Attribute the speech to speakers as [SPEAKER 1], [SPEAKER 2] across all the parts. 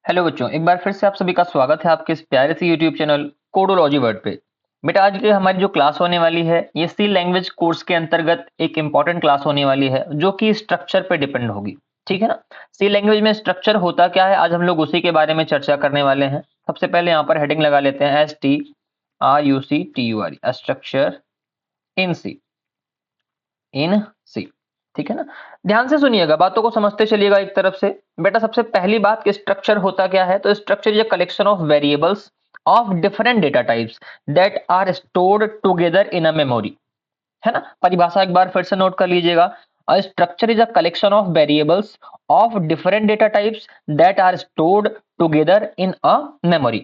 [SPEAKER 1] Hello बच्चों, एक बार फिर से आप सभी का स्वागत है आपके इस प्यारे से यूट्यूब चैनल कोडोलॉजी वर्ड पे। बेटा आज की हमारी जो क्लास होने वाली है ये सी लैंग्वेज कोर्स के अंतर्गत एक इम्पॉर्टेंट क्लास होने वाली है जो कि स्ट्रक्चर पे डिपेंड होगी। ठीक है ना। सी लैंग्वेज में स्ट्रक्चर होता क्या है, आज हम लोग उसी के बारे में चर्चा करने वाले हैं। सबसे पहले यहाँ पर हेडिंग लगा लेते हैं STRUCTURE स्ट्रक्चर इन सी। इन सी। ठीक है ना। ध्यान से सुनिएगा, बातों को समझते चलिएगा एक तरफ से। बेटा सबसे पहली बात कि स्ट्रक्चर होता क्या है, तो structure is a collection of variables of different data types that are stored together in a memory. है ना। परिभाषा एक बार फिर से नोट कर लीजिएगा। A structure is a collection of variables of different data types that are stored together in a memory.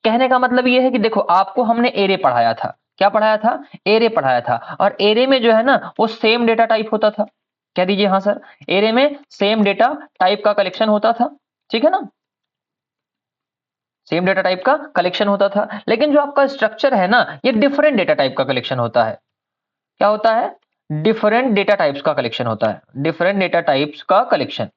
[SPEAKER 1] कहने का मतलब ये है कि देखो आपको हमने एरे पढ़ाया था। क्या पढ़ाया था? एरे पढ़ाया था। और एरे में जो है ना वो सेम डेटा टाइप होता था। कह दीजिए हाँ सर। एरे में सेम डेटा टाइप का कलेक्शन होता था। ठीक है ना। सेम डेटा टाइप का कलेक्शन होता था, लेकिन जो आपका स्ट्रक्चर है ना ये डिफरेंट डेटा टाइप का कलेक्शन होता है। क्या होता है? डिफरेंट डेटा टाइप्स का कलेक्शन होता है। डिफरेंट डेटा टाइप्स का कलेक्शन।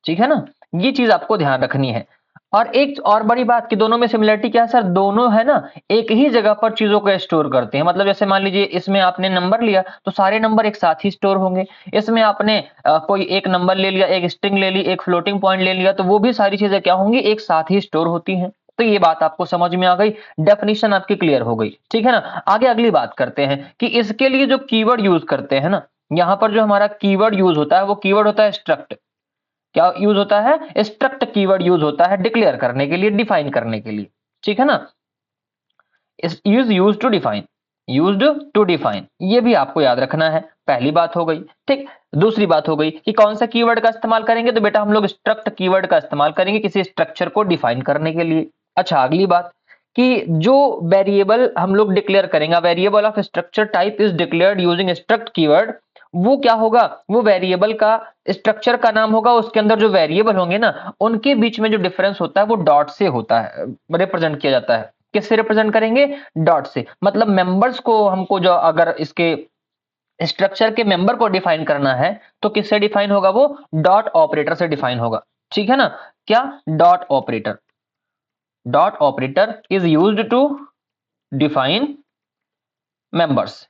[SPEAKER 1] ठीक है ना। ये चीज आपको ध्यान रखनी है। और एक और बड़ी बात कि दोनों में सिमिलरिटी क्या है सर, दोनों है ना एक ही जगह पर चीजों को स्टोर करते हैं। मतलब जैसे मान लीजिए इसमें आपने नंबर लिया तो सारे नंबर एक साथ ही स्टोर होंगे। इसमें आपने कोई एक नंबर ले लिया, एक स्ट्रिंग ले ली, एक फ्लोटिंग पॉइंट ले लिया, तो वो भी सारी चीजें क्या होंगी, एक साथ ही स्टोर होती हैं। तो ये बात आपको समझ में आ गई, डेफिनेशन आपकी क्लियर हो गई। ठीक है ना। आगे अगली बात करते हैं कि इसके लिए जो कीवर्ड यूज करते हैं ना, यहां पर जो हमारा कीवर्ड यूज होता है वो कीवर्ड होता है स्ट्रक्ट। क्या यूज होता है? स्ट्रक्ट कीवर्ड यूज होता है डिक्लेयर करने के लिए, डिफाइन करने के लिए। ठीक है ना। Use to define. Used to define, ये भी आपको याद रखना है। पहली बात हो गई। ठीक। दूसरी बात हो गई कि कौन सा कीवर्ड का इस्तेमाल करेंगे, तो बेटा हम लोग स्ट्रक्ट कीवर्ड का इस्तेमाल करेंगे किसी स्ट्रक्चर को डिफाइन करने के लिए। अच्छा अगली बात कि जो वेरिएबल हम लोग डिक्लेयर करेंगे, variable of structure type is declared using struct keyword, वो क्या होगा, वो वेरिएबल का स्ट्रक्चर का नाम होगा। उसके अंदर जो वेरिएबल होंगे ना उनके बीच में जो डिफरेंस होता है वो डॉट से होता है, रिप्रेजेंट किया जाता है। किससे रिप्रेजेंट करेंगे? डॉट से। मतलब मेंबर्स को हमको जो अगर इसके स्ट्रक्चर के मेंबर को डिफाइन करना है तो किससे डिफाइन होगा, वो डॉट ऑपरेटर से डिफाइन होगा। ठीक है ना। क्या? Dot operator. Dot operator is used to define members.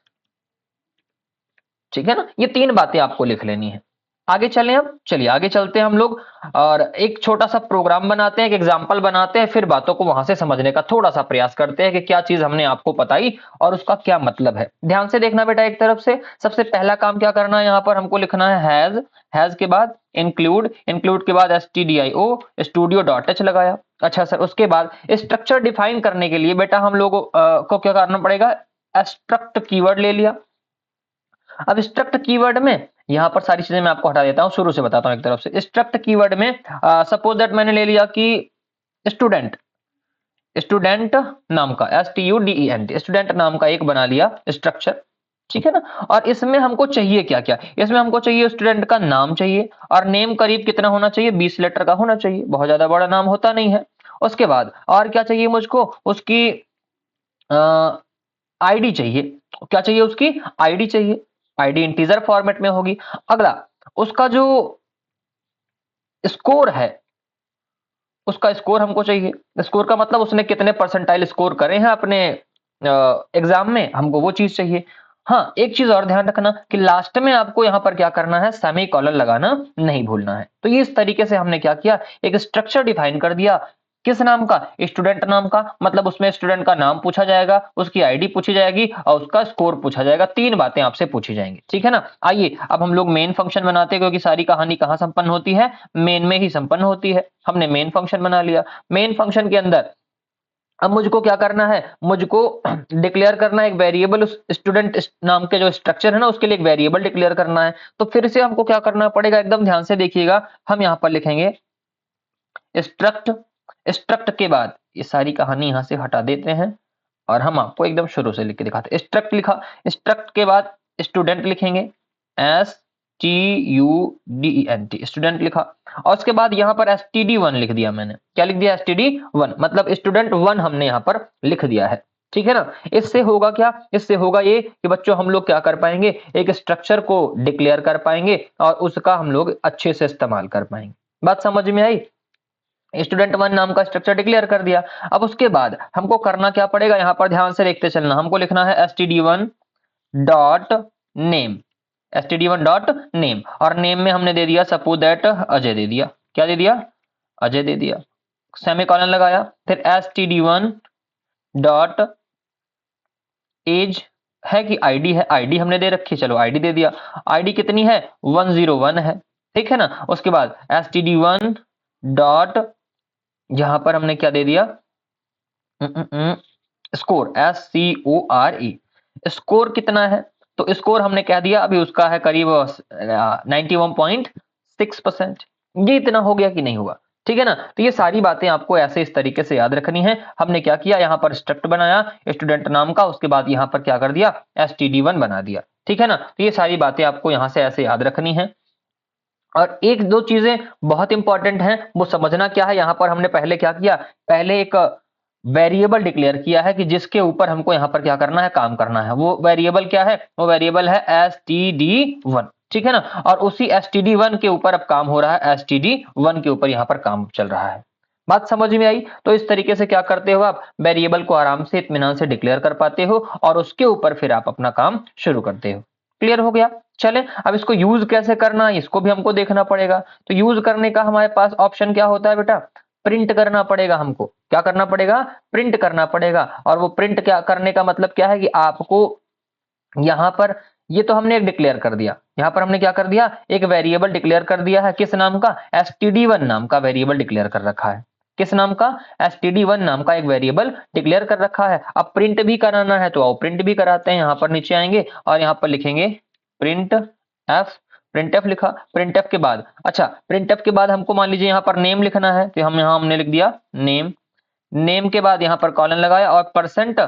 [SPEAKER 1] ठीक है ना। ये तीन बातें आपको लिख लेनी है। आगे चलें, अब चलिए आगे चलते हैं हम लोग और एक छोटा सा प्रोग्राम बनाते हैं, एक एग्जांपल बनाते हैं, फिर बातों को वहां से समझने का थोड़ा सा प्रयास करते हैं कि क्या चीज हमने आपको बताई और उसका क्या मतलब है। ध्यान से देखना बेटा एक तरफ से। सबसे पहला काम क्या करना है, यहाँ पर हमको लिखना है हैज के बाद इंक्लूड, इंक्लूड के बाद STDIO स्टूडियो डॉट एच लगाया। अच्छा सर, उसके बाद स्ट्रक्चर डिफाइन करने के लिए बेटा हम लोग को क्या करना पड़ेगा, स्ट्रक्ट कीवर्ड ले लिया। अब स्ट्रक्ट कीवर्ड में यहां पर सारी चीजें मैं आपको हटा देता हूं, शुरू से बताता हूं एक तरफ से। स्ट्रक्ट कीवर्ड में सपोज दैट मैंने ले लिया कि स्टूडेंट, स्टूडेंट नाम का STUDENT, स्टूडेंट नाम का एक बना लिया स्ट्रक्चर। ठीक है ना। और इसमें हमको चाहिए क्या क्या, इसमें हमको चाहिए स्टूडेंट का नाम चाहिए, और नेम करीब कितना होना चाहिए, 20 लेटर का होना चाहिए, बहुत ज्यादा बड़ा नाम होता नहीं है। उसके बाद और क्या चाहिए मुझको, उसकी आईडी चाहिए। क्या चाहिए, उसकी आईडी चाहिए। आईडी इंटीजर फॉर्मेट में होगी। अगला, उसका जो स्कोर है, उसका स्कोर हमको चाहिए। स्कोर का मतलब उसने कितने परसेंटाइल स्कोर करे हैं अपने एग्जाम में, हमको वो चीज चाहिए। हाँ एक चीज और ध्यान रखना कि लास्ट में आपको यहां पर क्या करना है, सेमी कॉलन लगाना नहीं भूलना है। तो ये इस तरीके से हमने क्या किया, एक स्ट्रक्चर डिफाइन कर दिया। किस नाम का? स्टूडेंट नाम का। मतलब उसमें स्टूडेंट का नाम पूछा जाएगा, उसकी आईडी पूछी जाएगी और उसका स्कोर पूछा जाएगा। तीन बातें आपसे पूछी जाएंगी। ठीक है ना। आइए अब हम लोग मेन फंक्शन बनाते हैं, क्योंकि सारी कहानी कहां संपन्न होती है, मेन में ही संपन्न होती है। हमने मेन फंक्शन बना लिया। मेन फंक्शन के अंदर अब मुझको क्या करना है, मुझको डिक्लेयर करना है एक वेरिएबल, उस स्टूडेंट नाम के जो स्ट्रक्चर है ना उसके लिए एक वेरिएबल डिक्लेयर करना है। तो फिर से हमको क्या करना पड़ेगा, एकदम ध्यान से देखिएगा। हम यहां पर लिखेंगे स्ट्रक्ट। स्ट्रक्ट के बाद ये सारी कहानी यहां से हटा देते हैं और हम आपको एकदम शुरू से लिख के दिखाते हैं। स्ट्रक्ट लिखा, स्ट्रक्ट के बाद स्टूडेंट लिखेंगे, STUDENT स्टूडेंट लिखा। और उसके बाद यहां पर STD1 लिख दिया मैंने। क्या लिख दिया? STD1 मतलब स्टूडेंट 1 हमने यहां पर लिख दिया है। ठीक है ना। इससे होगा क्या, इससे होगा ये कि बच्चों हम लोग क्या कर पाएंगे, एक स्ट्रक्चर को डिक्लेयर कर पाएंगे और उसका हम लोग अच्छे से इस्तेमाल कर पाएंगे। बात समझ में आई? स्टूडेंट वन नाम का स्ट्रक्चर डिक्लेयर कर दिया। अब उसके बाद हमको करना क्या पड़ेगा, यहाँ पर ध्यान से देखते चलना, हमको लिखना है std1 dot name, std1 dot name, और नेम में हमने दे दिया सपोज दैट अजय दे दिया। क्या दे दिया, अजय दे दिया। सेमीकोलन लगाया, फिर std1 डॉट एज है कि आईडी है, आईडी हमने दे रखी, चलो आईडी दे दिया। आईडी कितनी है, 101 है, ठीक है ना। उसके बाद std1 डॉट, यहां पर हमने क्या दे दिया, स्कोर, SCORE, स्कोर कितना है, तो स्कोर हमने कह दिया अभी उसका है करीब 91.6%। ये इतना हो गया कि नहीं हुआ, ठीक है ना। तो ये सारी बातें आपको ऐसे इस तरीके से याद रखनी है। हमने क्या किया, यहाँ पर स्ट्रक्ट बनाया स्टूडेंट नाम का, उसके बाद यहाँ पर क्या कर दिया, std1 बना दिया, ठीक है ना। तो ये सारी बातें आपको यहाँ से ऐसे याद रखनी है। और एक दो चीजें बहुत इंपॉर्टेंट हैं, वो समझना क्या है, यहाँ पर हमने पहले क्या किया, पहले एक वेरिएबल डिक्लेयर किया है कि जिसके ऊपर हमको यहाँ पर क्या करना है, काम करना है। वो वेरिएबल क्या है, वो वेरिएबल है std1, ठीक है ना। और उसी std1 के ऊपर अब काम हो रहा है, std1 के ऊपर यहाँ पर काम चल रहा है। बात समझ में आई। तो इस तरीके से क्या करते हो, आप वेरिएबल को आराम से इत्मीनान से डिक्लेयर कर पाते हो और उसके ऊपर फिर आप अपना काम शुरू करते हो। क्लियर हो गया। चले अब इसको यूज कैसे करना है, इसको भी हमको देखना पड़ेगा। तो यूज करने का हमारे पास ऑप्शन क्या होता है बेटा, प्रिंट करना पड़ेगा हमको। क्या करना पड़ेगा, प्रिंट करना पड़ेगा। और वो प्रिंट क्या करने का मतलब क्या है कि आपको यहां पर, ये तो हमने एक डिक्लेयर कर दिया, यहां पर हमने क्या कर दिया, एक वेरिएबल डिक्लेयर कर दिया है। किस नाम का, std1 नाम का वेरिएबल डिक्लेयर कर रखा है। किस नाम का, std1 नाम का एक वेरिएबल डिक्लेयर कर रखा है। अब प्रिंट भी कराना है तो आओ प्रिंट भी कराते हैं। यहां पर नीचे आएंगे और यहां पर लिखेंगे प्रिंट एफ, प्रिंट एफ लिखा। प्रिंट एफ के बाद, अच्छा प्रिंट एफ के बाद हमको मान लीजिए यहाँ पर नेम लिखना है, तो हम यहाँ हमने लिख दिया नेम। नेम के बाद यहाँ पर कॉलन लगाया और परसेंट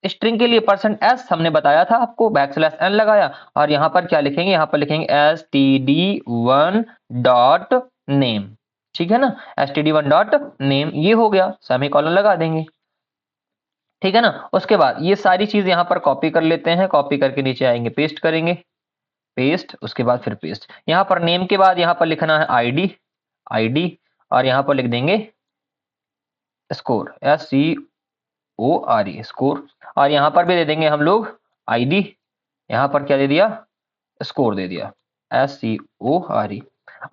[SPEAKER 1] स्ट्रिंग के लिए परसेंट एस हमने बताया था आपको, बैकस्लैश एन लगाया। और यहाँ पर क्या लिखेंगे, यहाँ पर लिखेंगे std1 डॉट नेम, ठीक है ना, std1 डॉट नेम। ये हो गया, सेमीकोलन लगा देंगे, ठीक है ना। उसके बाद ये सारी चीज यहाँ पर कॉपी कर लेते हैं, कॉपी करके नीचे आएंगे पेस्ट करेंगे, पेस्ट, उसके बाद फिर पेस्ट। यहाँ पर नेम के बाद यहाँ पर लिखना है आईडी, आईडी, और यहाँ पर लिख देंगे स्कोर, SCORE, स्कोर। और यहाँ पर भी दे देंगे हम लोग आईडी, यहाँ पर क्या दे दिया, स्कोर दे दिया, SCORE।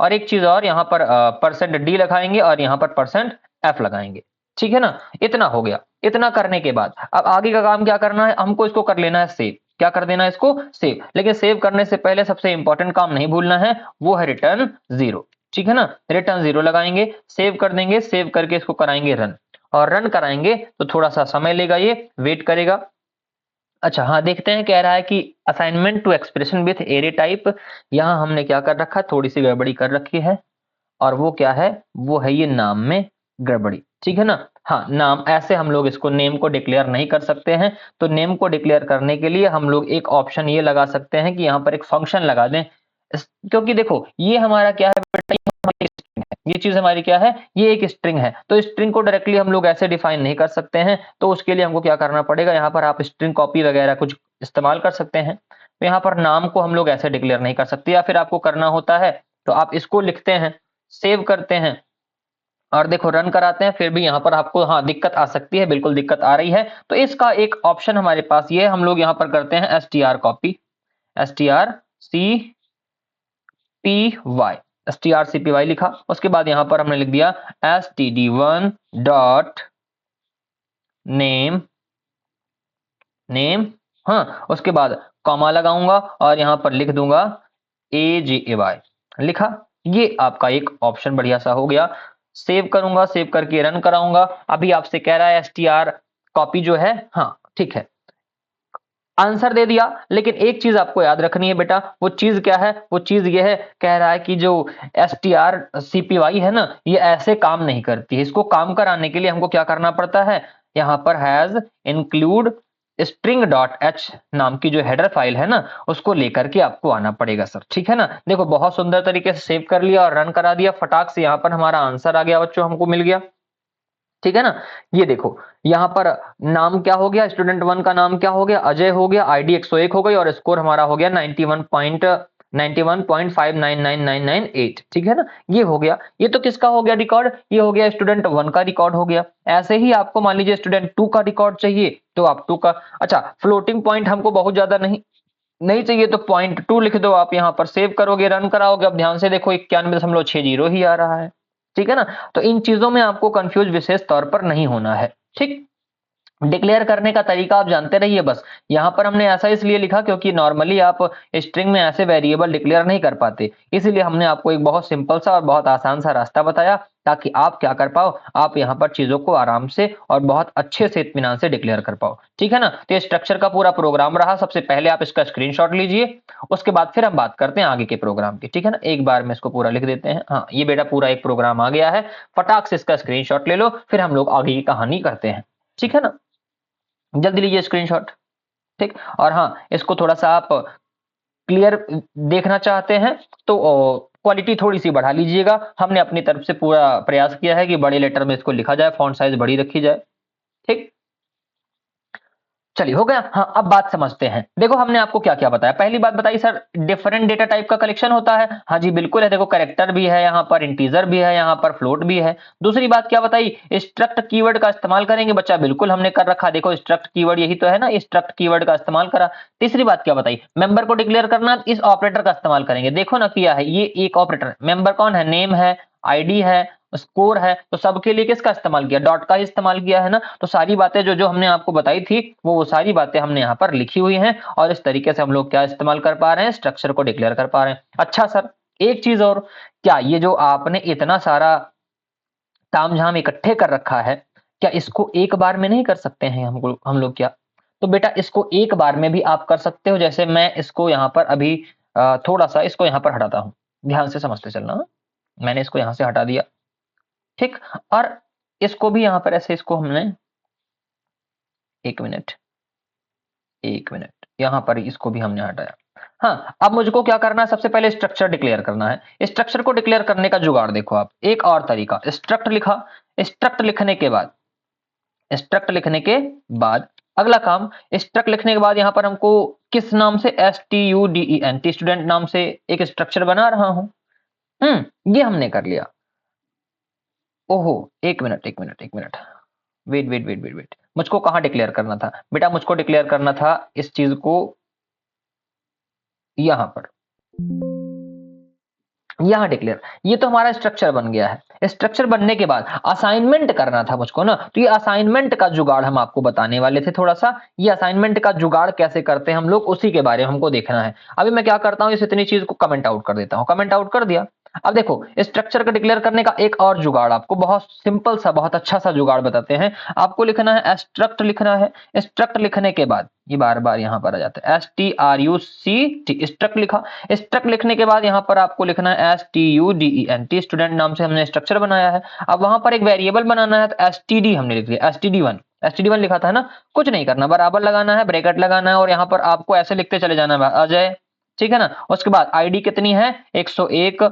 [SPEAKER 1] और एक चीज और, यहाँ पर परसेंट डी लगाएंगे और यहाँ पर परसेंट एफ लगाएंगे, ठीक है ना। इतना हो गया। इतना करने के बाद अब आगे का काम क्या करना है, हमको इसको कर लेना है सेव। क्या कर देना है, इसको सेव। लेकिन सेव करने से पहले सबसे इंपॉर्टेंट काम नहीं भूलना है, वो है रिटर्न 0, ठीक है ना। रिटर्न 0 लगाएंगे, सेव कर देंगे, सेव करके इसको कराएंगे रन। और रन कराएंगे तो थोड़ा सा समय लेगा, ये वेट करेगा। अच्छा हाँ, देखते हैं, कह रहा है कि assignment to expression with array type. यहाँ हमने क्या कर रखा है, थोड़ी सी गड़बड़ी कर रखी है। और वो क्या है, वो है ये नाम में गड़बड़ी, ठीक है ना। हाँ, नाम ऐसे हम लोग इसको नेम को डिक्लेयर नहीं कर सकते हैं। तो नेम को डिक्लेयर करने के लिए हम लोग एक ऑप्शन ये लगा सकते हैं कि यहाँ पर एक फंक्शन लगा दें। क्योंकि देखो ये हमारा क्या है बेटा, ये हमारी string है। ये चीज हमारी क्या है, ये एक स्ट्रिंग है। तो स्ट्रिंग को डायरेक्टली हम लोग ऐसे डिफाइन नहीं कर सकते हैं। तो उसके लिए हमको क्या करना पड़ेगा, यहाँ पर आप स्ट्रिंग कॉपी वगैरह कुछ इस्तेमाल कर सकते हैं। तो यहाँ पर नाम को हम लोग ऐसे डिक्लेयर नहीं कर सकते, या फिर आपको करना होता है तो आप इसको लिखते हैं, सेव करते हैं और देखो रन कराते हैं, फिर भी यहाँ पर आपको हाँ दिक्कत आ सकती है, बिल्कुल दिक्कत आ रही है। तो इसका एक ऑप्शन हमारे पास ये, हम लोग यहाँ पर करते हैं str कॉपी, strcpy लिखा। उसके बाद यहाँ पर हमने लिख दिया std1 डॉट नेम, नेम, हाँ। उसके बाद कॉमा लगाऊंगा और यहाँ पर लिख दूंगा AJAY, लिखा। ये आपका एक ऑप्शन बढ़िया सा हो गया। सेव करूंगा, सेव करके रन कराऊंगा। अभी आपसे कह रहा है str कॉपी जो है, हाँ ठीक है, आंसर दे दिया। लेकिन एक चीज आपको याद रखनी है बेटा, वो चीज क्या है, वो चीज ये है, कह रहा है कि जो strcpy है ना, ये ऐसे काम नहीं करती है। इसको काम कराने के लिए हमको क्या करना पड़ता है, यहाँ पर has include string dot h नाम की जो हेडर फाइल है ना, उसको लेकर के आपको आना पड़ेगा सर, ठीक है ना। देखो बहुत सुंदर तरीके से सेव कर लिया और रन करा दिया, फटाक से यहाँ पर हमारा आंसर आ गया बच्चों, हमको मिल गया, ठीक है ना। ये देखो यहाँ पर नाम क्या हो गया, स्टूडेंट वन का नाम क्या हो गया, अजय हो गया, आईडी 101 हो गई और स्कोर हमारा हो गया 91.6, 91.599998, ठीक है ना। ये हो गया, ये तो किसका हो गया रिकॉर्ड, ये हो गया स्टूडेंट 1 का रिकॉर्ड हो गया। ऐसे ही आपको मान लीजिए स्टूडेंट 2 का रिकॉर्ड चाहिए तो आप 2 का, अच्छा फ्लोटिंग पॉइंट हमको बहुत ज्यादा नहीं नहीं चाहिए तो 0.2 लिख दो, आप यहाँ पर सेव करोगे, रन कराओगे, अब ध्यान से देखो 91.60 ही आ रहा है, ठीक है ना। तो इन चीजों में आपको कंफ्यूज विशेष तौर पर नहीं होना है, ठीक। डिक्लेयर करने का तरीका आप जानते रहिए बस। यहाँ पर हमने ऐसा इसलिए लिखा क्योंकि नॉर्मली आप स्ट्रिंग में ऐसे वेरिएबल डिक्लेयर नहीं कर पाते, इसीलिए हमने आपको एक बहुत सिंपल सा और बहुत आसान सा रास्ता बताया ताकि आप क्या कर पाओ, आप यहाँ पर चीजों को आराम से और बहुत अच्छे से इत्मीनान से डिक्लेयर कर पाओ, ठीक है ना। तो ये स्ट्रक्चर का पूरा प्रोग्राम रहा। सबसे पहले आप इसका स्क्रीनशॉट लीजिए, उसके बाद फिर हम बात करते हैं आगे के प्रोग्राम की, ठीक है ना। एक बार में इसको पूरा लिख देते हैं। हाँ, ये बेटा पूरा एक प्रोग्राम आ गया है, फटाक से इसका स्क्रीनशॉट ले लो, फिर हम लोग आगे की कहानी करते हैं, ठीक है ना। जल्दी लीजिए स्क्रीनशॉट, ठीक। और हाँ, इसको थोड़ा सा आप क्लियर देखना चाहते हैं तो क्वालिटी थोड़ी सी बढ़ा लीजिएगा। हमने अपनी तरफ से पूरा प्रयास किया है कि बड़े लेटर में इसको लिखा जाए, फॉन्ट साइज बड़ी रखी जाए, ठीक। चलिए हो गया। हाँ, अब बात समझते हैं। देखो हमने आपको क्या क्या बताया। पहली बात बताई सर डिफरेंट डेटा टाइप का कलेक्शन होता है। हाँ जी बिल्कुल है, देखो कैरेक्टर भी है यहाँ पर, इंटीजर भी है यहाँ पर, फ्लोट भी है। दूसरी बात क्या बताई, स्ट्रक्ट कीवर्ड का इस्तेमाल करेंगे बच्चा, बिल्कुल हमने कर रखा। देखो स्ट्रक्ट कीवर्ड यही तो है ना, स्ट्रक्ट कीवर्ड का इस्तेमाल करा। तीसरी बात क्या बताई, मेंबर को डिक्लेयर करना, इस ऑपरेटर का इस्तेमाल करेंगे। देखो ना किया है, ये एक ऑपरेटर, मेंबर कौन है, नेम है, आईडी है, स्कोर है, तो सबके लिए किसका इस्तेमाल किया, डॉट का ही इस्तेमाल किया है ना। तो सारी बातें जो जो हमने आपको बताई थी वो सारी बातें हमने यहाँ पर लिखी हुई हैं और इस तरीके से हम लोग क्या इस्तेमाल कर पा रहे हैं, स्ट्रक्चर को डिक्लेयर कर पा रहे हैं। अच्छा सर एक चीज और, क्या ये जो आपने इतना सारा तामझाम इकट्ठे कर रखा है, क्या इसको एक बार में नहीं कर सकते हैं हम लोग क्या। तो बेटा इसको एक बार में भी आप कर सकते हो। जैसे मैं इसको यहाँ पर अभी थोड़ा सा इसको यहाँ पर हटाता हूँ, ध्यान से समझते चलना। मैंने इसको यहाँ से हटा दिया, ठीक। और इसको भी यहां पर ऐसे इसको हमने, एक मिनट एक मिनट, यहां पर इसको भी हमने हटाया। हाँ, अब मुझको क्या करना है, सबसे पहले स्ट्रक्चर डिक्लेयर करना है। स्ट्रक्चर को डिक्लेयर करने का जुगाड़ देखो आप, एक और तरीका, स्ट्रक्ट लिखा, स्ट्रक्ट लिखने के बाद, स्ट्रक्ट लिखने के बाद अगला काम, स्ट्रक्ट लिखने के बाद यहां पर हमको किस नाम से, STUDENT, स्टूडेंट नाम से एक स्ट्रक्चर बना रहा हूं। ये हमने कर लिया। ओहो, एक मिनट, वेट, मुझको कहां डिक्लेयर करना था बेटा, मुझको डिक्लेयर करना था इस चीज को यहां पर, यहां डिक्लेयर। ये तो हमारा स्ट्रक्चर बन गया है। स्ट्रक्चर बनने के बाद असाइनमेंट करना था मुझको ना, तो ये असाइनमेंट का जुगाड़ हम आपको बताने वाले थे थोड़ा सा। ये असाइनमेंट का जुगाड़ कैसे करते हैं हम लोग, उसी के बारे में हमको देखना है। अभी मैं क्या करता हूं, इस इतनी चीज को कमेंट आउट कर देता हूं, कमेंट आउट कर दिया। अब देखो स्ट्रक्चर का डिक्लेयर करने का एक और जुगाड़, आपको बहुत सिंपल सा बहुत अच्छा सा जुगाड़ बताते हैं। आपको लिखना है स्ट्रक्ट लिखना है। स्ट्रक्ट लिखने के बाद ये बार बार यहां पर आ जाता है, STRUCT, स्ट्रक्ट लिखा। स्ट्रक्ट लिखने के बाद यहां पर आपको लिखना है STUDENT, स्टूडेंट नाम से हमने स्ट्रक्चर बनाया है। अब वहां पर एक वेरिएबल बनाना है, तो STD हमने लिख दिया, STD1 लिखा था ना। कुछ नहीं करना, बराबर लगाना है, ब्रैकेट लगाना है और यहाँ पर आपको ऐसे लिखते चले जाना है अजय, ठीक है ना। उसके बाद आईडी कितनी है, 101,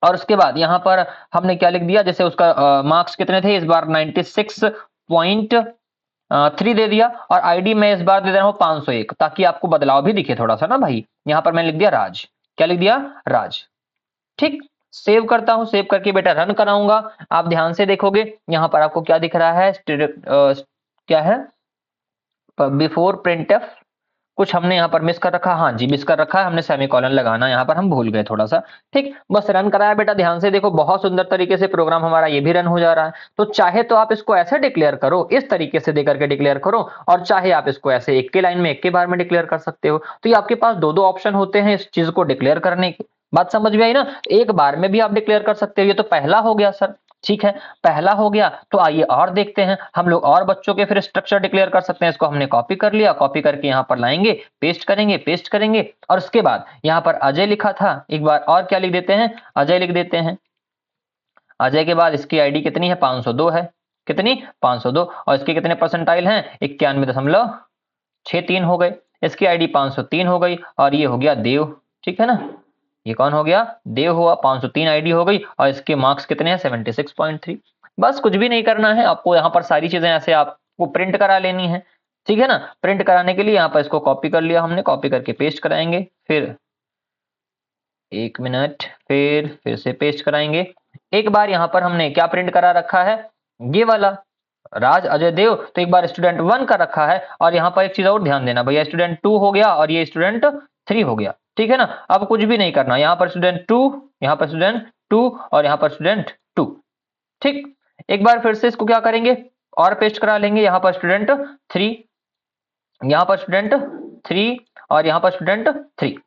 [SPEAKER 1] और उसके बाद यहाँ पर हमने क्या लिख दिया, जैसे उसका मार्क्स कितने थे, इस बार 96.3 दे दिया, और आईडी में इस बार दे रहा हूँ 501, ताकि आपको बदलाव भी दिखे थोड़ा सा ना भाई। यहाँ पर मैंने लिख दिया राज, क्या लिख दिया, राज, ठीक। सेव करता हूं, सेव करके बेटा रन कराऊंगा। आप ध्यान से देखोगे यहाँ पर आपको क्या दिख रहा है, क्या है, बिफोर प्रिंटफ, कुछ हमने यहाँ पर मिस कर रखा, हाँ जी मिस कर रखा है हमने, सेमीकोलन लगाना यहाँ पर हम भूल गए थोड़ा सा, ठीक। बस रन कराया बेटा, ध्यान से देखो बहुत सुंदर तरीके से प्रोग्राम हमारा ये भी रन हो जा रहा है। तो चाहे तो आप इसको ऐसे डिक्लेयर करो, इस तरीके से देकर के डिक्लेयर करो, और चाहे आप इसको ऐसे एक के लाइन में एक के बार में डिक्लेयर कर सकते हो। तो ये आपके पास दो दो ऑप्शन होते हैं इस चीज को डिक्लेयर करने के। बात समझ में आई ना, एक बार में भी आप डिक्लेयर कर सकते हो। ये तो पहला हो गया सर, ठीक है, पहला हो गया। तो आइए और देखते हैं हम लोग, और बच्चों के फिर स्ट्रक्चर डिक्लेयर कर सकते हैं। इसको हमने कॉपी कर लिया, कॉपी करके यहाँ पर लाएंगे, पेस्ट करेंगे, और उसके बाद यहाँ पर अजय लिखा था, एक बार और क्या लिख देते हैं, अजय लिख देते हैं। अजय के बाद इसकी आईडी कितनी है, 502 है, कितनी, 502, और इसके कितने परसेंटाइल हैं, 91.63 हो गए। इसकी आईडी 503 हो गई, और ये हो गया देव, ठीक है ना, ये कौन हो गया, देव हुआ, 503 आईडी हो गई, और इसके मार्क्स कितने हैं, 76.3। बस कुछ भी नहीं करना है आपको, यहाँ पर सारी चीजें ऐसे आपको प्रिंट करा लेनी है, ठीक है ना। प्रिंट कराने के लिए यहाँ पर इसको कॉपी कर लिया हमने, कॉपी करके पेस्ट कराएंगे, फिर एक मिनट, फिर से पेस्ट कराएंगे। एक बार यहाँ पर हमने क्या प्रिंट करा रखा है, ये वाला राज अजय देव, तो एक बार स्टूडेंट 1 का रखा है। और यहाँ पर एक चीज और ध्यान देना भैया, स्टूडेंट 2 हो गया और ये स्टूडेंट 3 हो गया, ठीक है ना। अब कुछ भी नहीं करना, यहाँ पर स्टूडेंट 2, यहाँ पर स्टूडेंट 2 और यहाँ पर स्टूडेंट 2, ठीक। एक बार फिर से इसको क्या करेंगे और पेस्ट करा लेंगे, यहाँ पर स्टूडेंट 3, यहाँ पर स्टूडेंट 3 और यहाँ पर स्टूडेंट 3।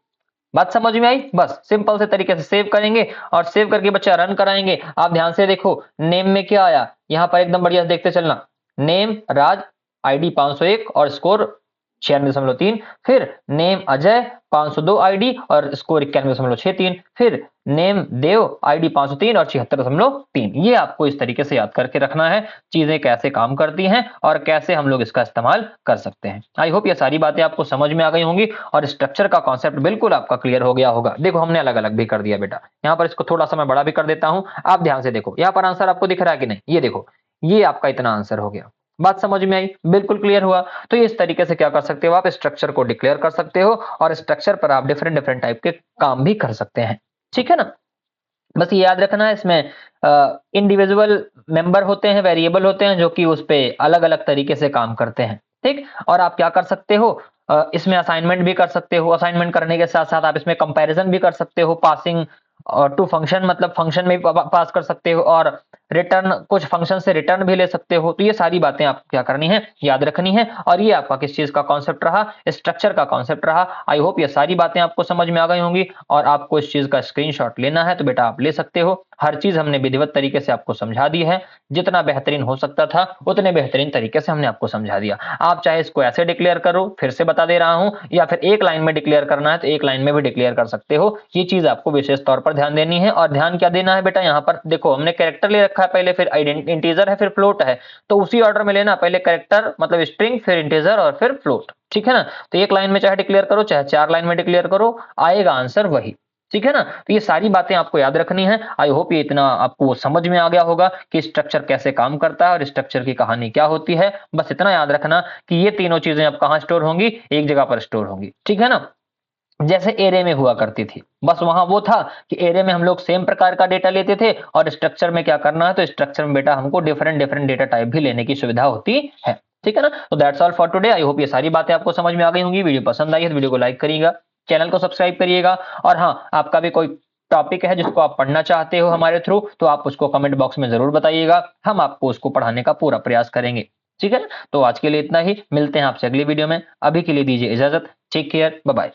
[SPEAKER 1] बात समझ में आई? बस सिंपल से तरीके से सेव करेंगे और सेव करके बच्चा रन कराएंगे। आप ध्यान से देखो, नेम में क्या आया, यहाँ पर एकदम बढ़िया देखते चलना, नेम राज, आईडी 501 और स्कोर 96.3, फिर नेम अजय 502 आईडी और स्कोर 91.63, फिर नेम देव आईडी 503 और 76.3। ये आपको इस तरीके से याद करके रखना है, चीजें कैसे काम करती हैं और कैसे हम लोग इसका इस्तेमाल कर सकते हैं। आई होप ये सारी बातें आपको समझ में आ गई होंगी और स्ट्रक्चर का कॉन्सेप्ट बिल्कुल आपका क्लियर हो गया होगा। देखो हमने अलग अलग भी कर दिया बेटा, यहाँ पर इसको थोड़ा सा मैं बड़ा भी कर देता हूं, आप ध्यान से देखो, यहाँ पर आंसर आपको दिख रहा है कि नहीं, ये देखो, ये आपका इतना आंसर हो गया। बात समझ में आई? बिल्कुल क्लियर हुआ। तो इस तरीके से क्या कर सकते हो, आप स्ट्रक्चर को डिक्लेयर कर सकते हो और स्ट्रक्चर पर आप डिफरेंट डिफरेंट टाइप के काम भी कर सकते हैं, ठीक है ना। बस ये याद रखना है, इसमें इंडिविजुअल मेंबर होते हैं, वेरिएबल होते हैं जो कि उस पे अलग अलग तरीके से काम करते हैं, ठीक। और आप क्या कर सकते हो, इसमें असाइनमेंट भी कर सकते हो, असाइनमेंट करने के साथ साथ आप इसमें कंपैरिजन भी कर सकते हो, पासिंग और टू फंक्शन, मतलब फंक्शन में भी पास कर सकते हो और रिटर्न, कुछ फंक्शन से रिटर्न भी ले सकते हो। तो ये सारी बातें आपको क्या करनी है, याद रखनी है। और ये आपका किस चीज का कॉन्सेप्ट रहा, स्ट्रक्चर का कॉन्सेप्ट रहा। आई होप ये सारी बातें आपको समझ में आ गई होंगी और आपको इस चीज का स्क्रीनशॉट लेना है तो बेटा आप ले सकते हो। हर चीज हमने विधिवत तरीके से आपको समझा दी है, जितना बेहतरीन हो सकता था उतने बेहतरीन तरीके से हमने आपको समझा दिया। आप चाहे इसको ऐसे डिक्लेयर करो, फिर से बता दे रहा हूं, या फिर एक लाइन में डिक्लेयर करना है तो एक लाइन में भी डिक्लेयर कर सकते हो। ये चीज आपको विशेष तौर पर ध्यान देनी है। और ध्यान क्या देना है बेटा, यहाँ पर देखो हमने कैरेक्टर ले रखा है पहले, फिर इंटीजर है, फिर फ्लोट है, तो उसी ऑर्डर में लेना, पहले कैरेक्टर मतलब स्ट्रिंग, फिर इंटीजर और फिर फ्लोट, ठीक है ना। तो एक लाइन में चाहे डिक्लेयर करो चाहे 4 लाइन में डिक्लेयर करो, आएगा आंसर वही, ठीक है ना। तो ये सारी बातें आपको याद रखनी है। आई होप ये इतना आपको समझ में आ गया होगा कि स्ट्रक्चर कैसे काम करता है और स्ट्रक्चर की कहानी क्या होती है। बस इतना याद रखना कि ये तीनों चीजें अब कहां स्टोर होंगी, एक जगह पर स्टोर होंगी, ठीक है ना। जैसे एरे में हुआ करती थी, बस वहां वो था कि एरे में हम लोग सेम प्रकार का डेटा लेते थे और स्ट्रक्चर में क्या करना है, तो स्ट्रक्चर में बेटा हमको डिफरेंट डिफरेंट डेटा टाइप भी लेने की सुविधा होती है, ठीक है ना। तो that's all for today. I hope ये सारी बातें आपको समझ में आ गई होंगी। वीडियो पसंद आई है तो वीडियो को लाइक करिएगा, चैनल को सब्सक्राइब करिएगा और हाँ, आपका भी कोई टॉपिक है जिसको आप पढ़ना चाहते हो हमारे थ्रू, तो आप उसको कमेंट बॉक्स में जरूर बताइएगा, हम आपको उसको पढ़ाने का पूरा प्रयास करेंगे, ठीक है ना। तो आज के लिए इतना ही, मिलते हैं आपसे अगली वीडियो में। अभी के लिए दीजिए इजाजत, टेक केयर, बाय बाय।